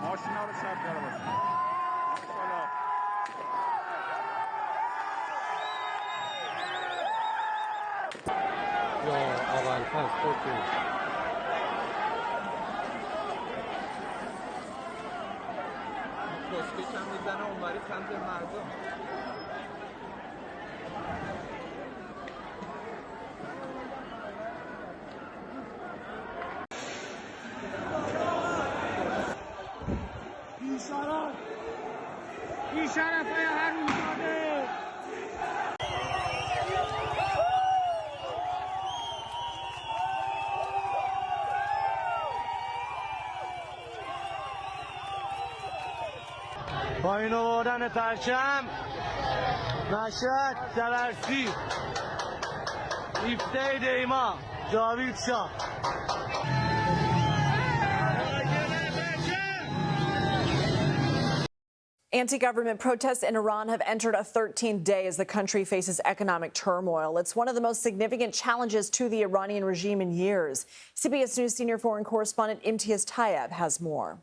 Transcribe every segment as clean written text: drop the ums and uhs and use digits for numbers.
ماشینا رو شب کرده باشه. یا اول فصل خودتون کشکش هم میزنه اونوری سمت مردم. بیشرف های حرومزاده پایین آوردن پرچم مشهد تبرسی 17 دیما جاوید شاه. Anti-government protests in Iran have entered a 13th day as the country faces economic turmoil. It's one of the most significant challenges to the Iranian regime in years. CBS News senior foreign correspondent Imtiaz Tayeb has more.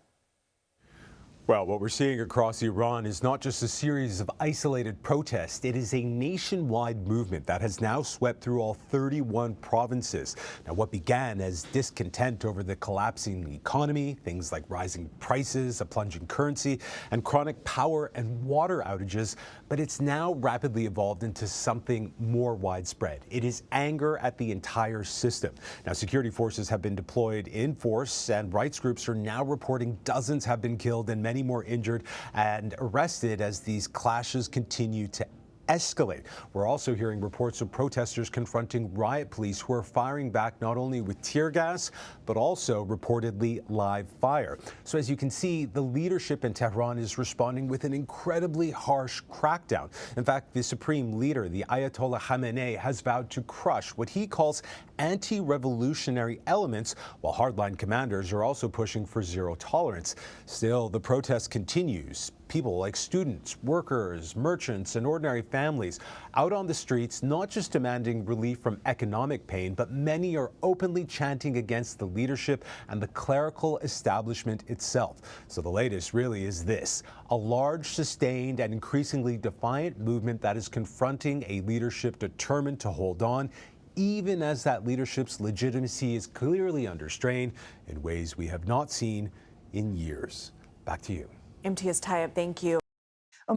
Well, what we're seeing across Iran is not just a series of isolated protests. It is a nationwide movement that has now swept through all 31 provinces. Now, what began as discontent over the collapsing economy, things like rising prices, a plunging currency, and chronic power and water outages, but it's now rapidly evolved into something more widespread. It is anger at the entire system. Now, security forces have been deployed in force, and rights groups are now reporting dozens have been killed and many more injured and arrested as these clashes continue to escalate. We're also hearing reports of protesters confronting riot police who are firing back not only with tear gas, but also reportedly live fire. So as you can see, the leadership in Tehran is responding with an incredibly harsh crackdown. In fact, the supreme leader, the Ayatollah Khamenei, has vowed to crush what he calls anti-revolutionary elements, while hardline commanders are also pushing for zero tolerance. Still, the protest continues. People like students, workers, merchants, and ordinary families out on the streets, not just demanding relief from economic pain, but many are openly chanting against the leadership and the clerical establishment itself. So the latest really is this: a large, sustained, and increasingly defiant movement that is confronting a leadership determined to hold on, even as that leadership's legitimacy is clearly under strain in ways we have not seen in years. Back to you. Imtiaz Tayeb, thank you.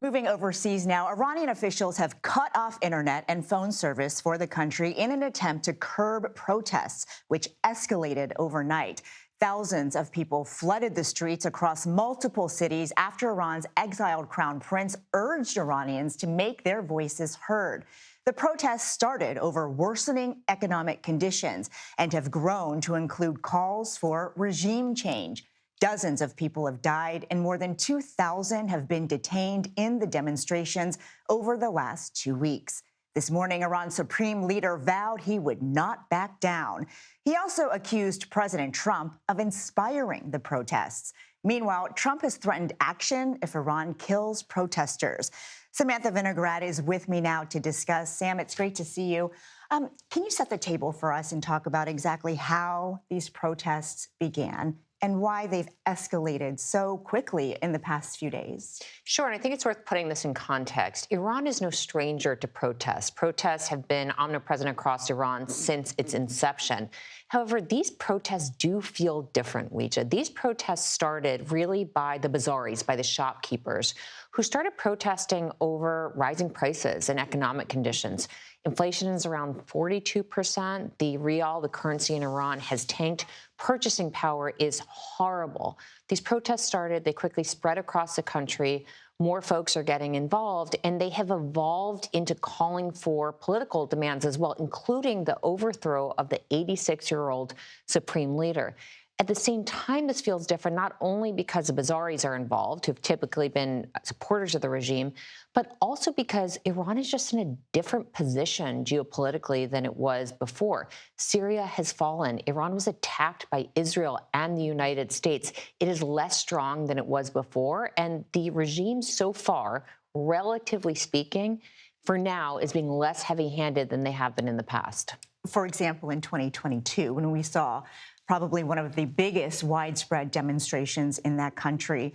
Moving overseas now, Iranian officials have cut off internet and phone service for the country in an attempt to curb protests, which escalated overnight. Thousands of people flooded the streets across multiple cities after Iran's exiled crown prince urged Iranians to make their voices heard. The protests started over worsening economic conditions and have grown to include calls for regime change. Dozens of people have died and more than 2,000 have been detained in the demonstrations over the last 2 weeks. This morning, Iran's supreme leader vowed he would not back down. He also accused President Trump of inspiring the protests. Meanwhile, Trump has threatened action if Iran kills protesters. Samantha Vinograd is with me now to discuss. Sam, it's great to see you. Can you set the table for us and talk about exactly how these protests began and why they've escalated so quickly in the past few days? Sure, and I think it's worth putting this in context. Iran is no stranger to protests. Protests have been omnipresent across Iran since its inception. However, these protests do feel different, Weija. These protests started really by the bazaris, by the shopkeepers, who started protesting over rising prices and economic conditions. Inflation is around 42%. The rial, the currency in Iran, has tanked. Purchasing power is horrible. These protests started, they quickly spread across the country. More folks are getting involved, and they have evolved into calling for political demands as well, including the overthrow of the 86-year-old supreme leader. At the same time, this feels different, not only because the bazaris are involved, who've typically been supporters of the regime, but also because Iran is just in a different position geopolitically than it was before. Syria has fallen. Iran was attacked by Israel and the United States. It is less strong than it was before, and the regime so far, relatively speaking, for now, is being less heavy-handed than they have been in the past. For example, in 2022, when we saw probably one of the biggest widespread demonstrations in that country.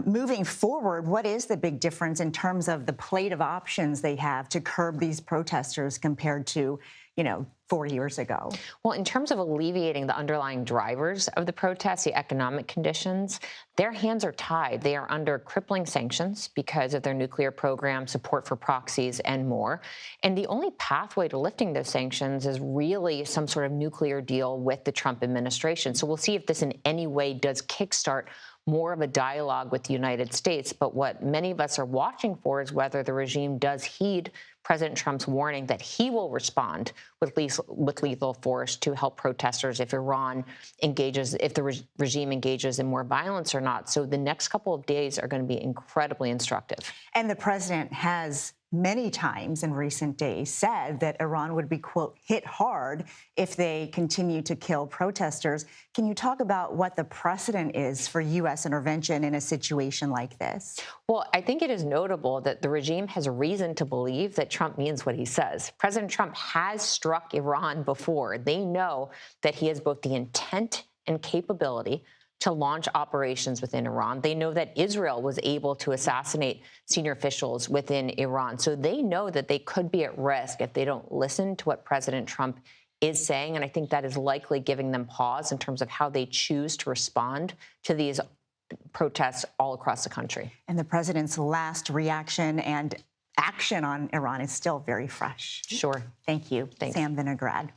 Moving forward, what is the big difference in terms of the plate of options they have to curb these protesters compared to, 4 years ago? Well, in terms of alleviating the underlying drivers of the protests, the economic conditions, their hands are tied. They are under crippling sanctions because of their nuclear program, support for proxies, and more. And the only pathway to lifting those sanctions is really some sort of nuclear deal with the Trump administration. So we'll see if this in any way does kickstart more of a dialogue with the United States. But what many of us are watching for is whether the regime does heed President Trump's warning that he will respond with lethal force to help protesters if Iran engages, if the regime engages in more violence or not. So the next couple of days are going to be incredibly instructive. And the president has many times in recent days said that Iran would be, quote, hit hard if they continue to kill protesters. Can you talk about what the precedent is for U.S. intervention in a situation like this? Well, I think it is notable that the regime has reason to believe that Trump means what he says. President Trump has struck Iran before. They know that he has both the intent and capability to launch operations within Iran. They know that Israel was able to assassinate senior officials within Iran. So they know that they could be at risk if they don't listen to what President Trump is saying. And I think that is likely giving them pause in terms of how they choose to respond to these protests all across the country. And the president's last reaction and action on Iran is still very fresh. Sure. Thank you. Thanks. Sam Vinograd.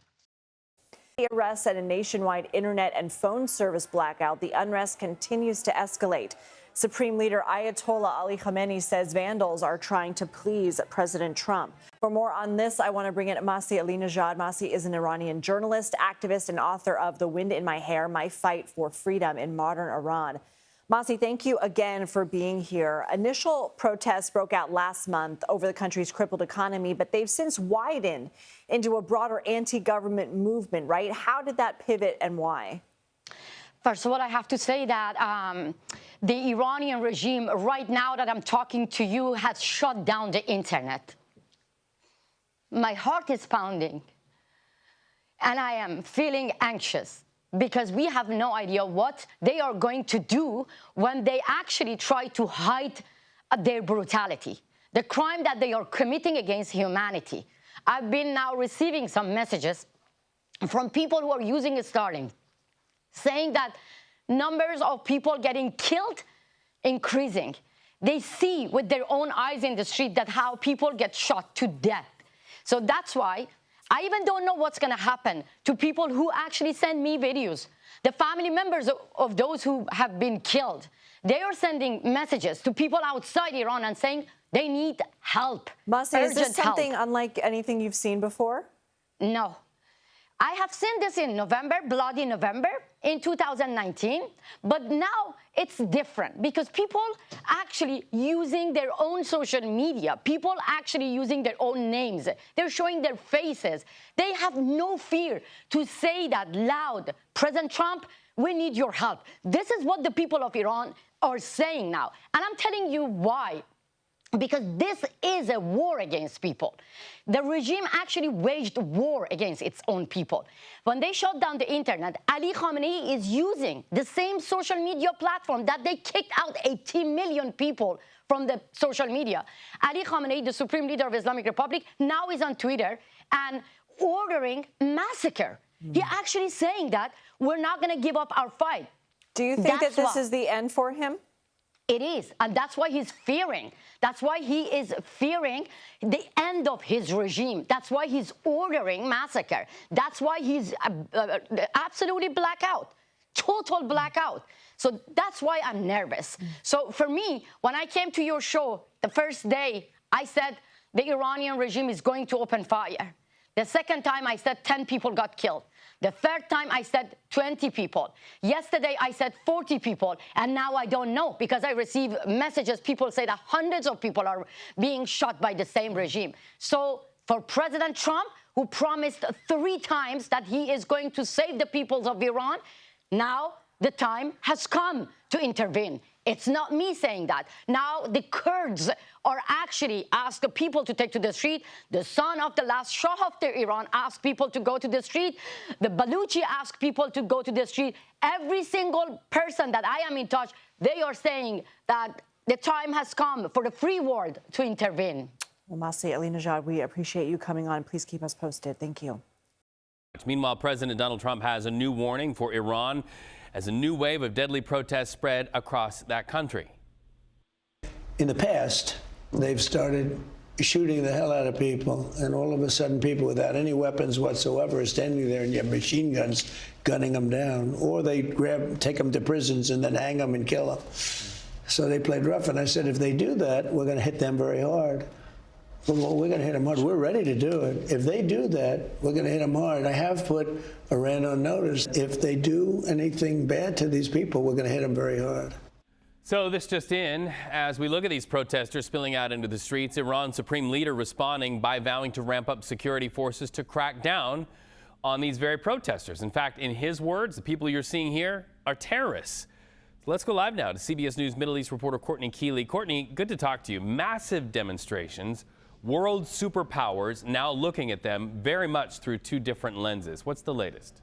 The arrests and a nationwide internet and phone service blackout, the unrest continues to escalate. Supreme Leader Ayatollah Ali Khamenei says vandals are trying to please President Trump. For more on this, I want to bring in Masih Alinejad. Masih is an Iranian journalist, activist, and author of The Wind in My Hair, My Fight for Freedom in Modern Iran. Masih, thank you again for being here. Initial protests broke out last month over the country's crippled economy, but they've since widened into a broader anti-government movement, right? How did that pivot and why? First of all, I have to say that the Iranian regime, right now that I'm talking to you, has shut down the internet. My heart is pounding, and I am feeling anxious, because we have no idea what they are going to do when they actually try to hide their brutality, the crime that they are committing against humanity. I've been now receiving some messages from people who are using Starlink, saying that numbers of people getting killed increasing. They see with their own eyes in the street that how people get shot to death. So that's why I even don't know what's going to happen to people who actually send me videos. The family members of those who have been killed, they are sending messages to people outside Iran and saying they need help. Masih, is this something unlike anything you've seen before? No. I have seen this in November, bloody November, in 2019, but now it's different because people actually using their own social media, people actually using their own names, they're showing their faces. They have no fear to say that loud, President Trump, we need your help. This is what the people of Iran are saying now. And I'm telling you why. Because this is a war against people. The regime actually waged war against its own people. When they shut down the internet, Ali Khamenei is using the same social media platform that they kicked out 80 million people from the social media. Ali Khamenei, the Supreme Leader of Islamic Republic, now is on Twitter and ordering massacre. He actually saying that we're not going to give up our fight. Do you think that this is the end for him? It is, and that's why he's fearing. That's why he is fearing the end of his regime. That's why he's ordering massacre. That's why he's absolutely blackout, total blackout. So that's why I'm nervous. So for me, when I came to your show the first day, I said the Iranian regime is going to open fire. The second time I said 10 people got killed. The third time I said 20 people. Yesterday I said 40 people. And now I don't know because I receive messages. People say that hundreds of people are being shot by the same regime. So for President Trump, who promised 3 times that he is going to save the peoples of Iran, now the time has come to intervene. It's not me saying that. Now the Kurds are actually asking people to take to the street. The son of the last Shah of Iran asked people to go to the street. The Baluchi asked people to go to the street. Every single person that I am in touch, they are saying that the time has come for the free world to intervene. Well, Masih Alinejad, we appreciate you coming on. Please keep us posted. Thank you. Meanwhile, President Donald Trump has a new warning for Iran as a new wave of deadly protests spread across that country. In the past, they've started shooting the hell out of people, and all of a sudden people without any weapons whatsoever are standing there and you have machine guns gunning them down, or they take them to prisons and then hang them and kill them. So they played rough, and I said, if they do that, we're going to hit them very hard. Well, we're going to hit them hard. We're ready to do it. If they do that, we're going to hit them hard. I have put Iran on notice. If they do anything bad to these people, we're going to hit them very hard. So this just in, as we look at these protesters spilling out into the streets, Iran's supreme leader responding by vowing to ramp up security forces to crack down on these very protesters. In fact, in his words, the people you're seeing here are terrorists. Let's go live now to CBS News Middle East reporter Courtney Keeley. Courtney, good to talk to you. Massive demonstrations. World superpowers now looking at them very much through 2 different lenses. What's the latest?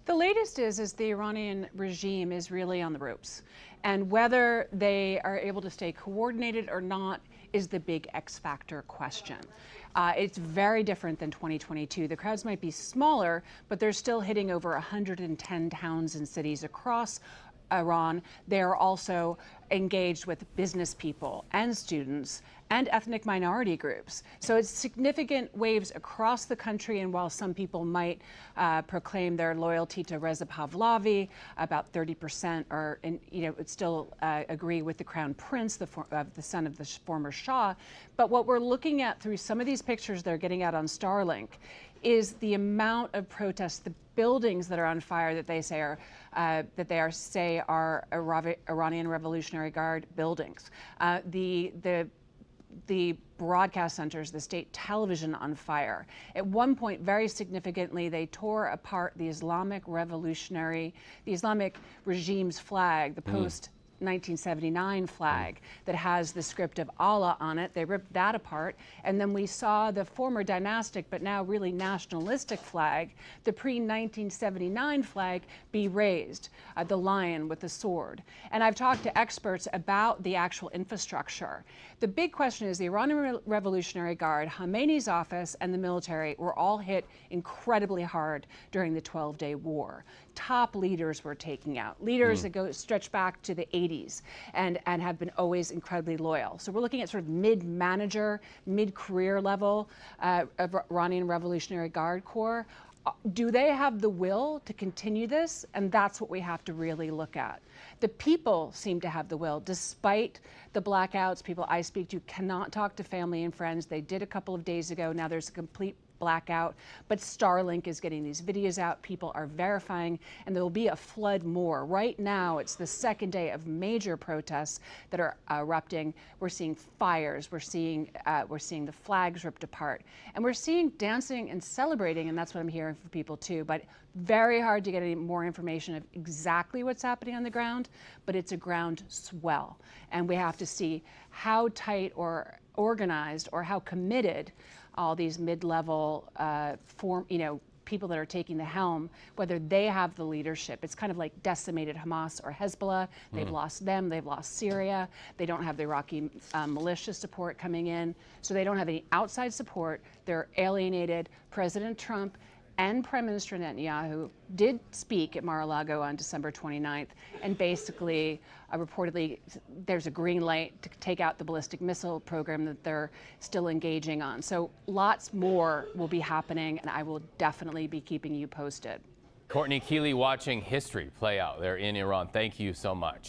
The latest is the Iranian regime is really on the ropes. And whether they are able to stay coordinated or not is the big X factor question. It's very different than 2022. The crowds might be smaller, but they're still hitting over 110 towns and cities across Iran. They're also engaged with business people and students and ethnic minority groups. So it's significant waves across the country, and while some people might proclaim their loyalty to Reza Pahlavi, about 30% are, would still agree with the Crown Prince, the son of the former Shah. But what we're looking at through some of these pictures they're getting out on Starlink is the amount of protests, the buildings that are on fire that they say are Iranian Revolutionary Guard buildings, the broadcast centers, the state television on fire. At one point, very significantly, they tore apart the Islamic regime's flag, the post 1979 flag that has the script of Allah on it. They ripped that apart. And then we saw the former dynastic, but now really nationalistic flag, the pre-1979 flag, be raised, the lion with the sword. And I've talked to experts about the actual infrastructure. The big question is the Iranian Revolutionary Guard, Khamenei's office, and the military were all hit incredibly hard during the 12-day war. Top leaders were taken out, leaders that stretch back to the 80s and have been always incredibly loyal. So we're looking at sort of mid-manager, mid-career level of Iranian Revolutionary Guard Corps. Do they have the will to continue this? And that's what we have to really look at. The people seem to have the will, despite the blackouts. People I speak to cannot talk to family and friends. They did a couple of days ago. Now there's a complete blackout, but Starlink is getting these videos out. People are verifying, and there will be a flood more. Right now, it's the second day of major protests that are erupting. We're seeing fires. We're seeing the flags ripped apart, and we're seeing dancing and celebrating, and that's what I'm hearing from people too. But very hard to get any more information of exactly what's happening on the ground, but it's a ground swell, and we have to see how tight or organized or how committed all these mid-level people that are taking the helm, whether they have the leadership. It's kind of like decimated Hamas or Hezbollah. They've lost them. They've lost Syria. They don't have the Iraqi militia support coming in. So they don't have any outside support. They're alienated. President Trump and Prime Minister Netanyahu did speak at Mar-a-Lago on December 29th, and basically, reportedly, there's a green light to take out the ballistic missile program that they're still engaging on. So lots more will be happening, and I will definitely be keeping you posted. Courtney Keeley watching history play out there in Iran. Thank you so much.